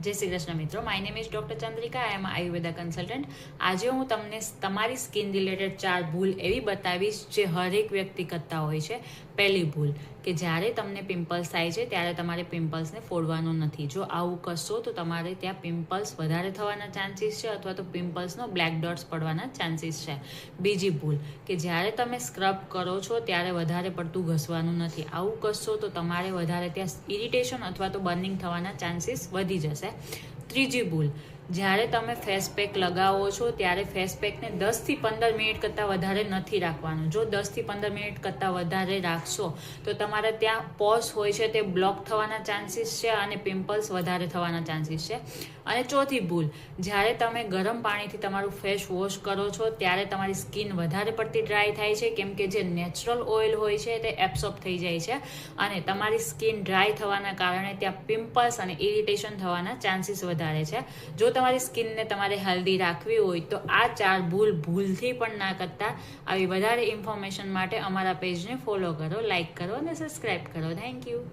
જય શ્રી કૃષ્ણ મિત્રો, my name is doctor Chandrika. I am Ayurveda consultant. આજે હું તમને તમારી સ્કિન રિલેટેડ 4 ભૂલ એવી બતાવીશ જે હરેક વ્યક્તિ કરતા હોય છે. પહેલી ભૂલ કે જ્યારે તમને પિમ્પલ્સ થાય છે ત્યારે તમારે પિમ્પલ્સને ફોડવાનું નથી. જો આવું કરશો તો તમારે ત્યાં પિમ્પલ્સ વધારે થવાના ચાન્સીસ છે અથવા તો પિમ્પલ્સનો બ્લેક ડોટ્સ પડવાના ચાન્સીસ છે. બીજી ભૂલ કે જ્યારે તમે સ્ક્રબ કરો છો ત્યારે વધારે પડતું ઘસવાનું નથી. આવું કરશો તો તમારે વધારે ત્યાં ઇરિટેશન અથવા તો બર્નિંગ થવાના ચાન્સીસ વધી જશે. ત્રીજી ભૂલ, જ્યારે તમે ફેસ પેક લગાવો છો ત્યારે ફેસ પેકને 10થી 15 મિનિટ કરતાં વધારે નથી રાખવાનું. જો 10થી 15 મિનિટ કરતાં વધારે રાખશો તો તમારે ત્યાં પોર્સ હોય છે તે બ્લોક થવાના ચાન્સીસ છે અને પિમ્પલ્સ વધારે થવાના ચાન્સીસ છે. અને ચોથી ભૂલ, જ્યારે તમે ગરમ પાણીથી તમારું ફેસ વોશ કરો છો ત્યારે તમારી સ્કિન વધારે પડતી ડ્રાય થાય છે, કેમ કે જે નેચરલ ઓઇલ હોય છે તે એબ્સોર્બ થઈ જાય છે અને તમારી સ્કિન ડ્રાય થવાના કારણે ત્યાં પિમ્પલ્સ અને ઇરિટેશન થવાના ચાન્સીસ વધારે છે. જો તમારી સ્કિનને તમારે હેલ્ધી રાખવી હોય તો આ 4 ભૂલ ભૂલથી પણ ના કરતા. આવી વધારે ઇન્ફોર્મેશન માટે અમારા પેજને ફોલો કરો, લાઇક કરો અને સબસ્ક્રાઈબ કરો. Thank you.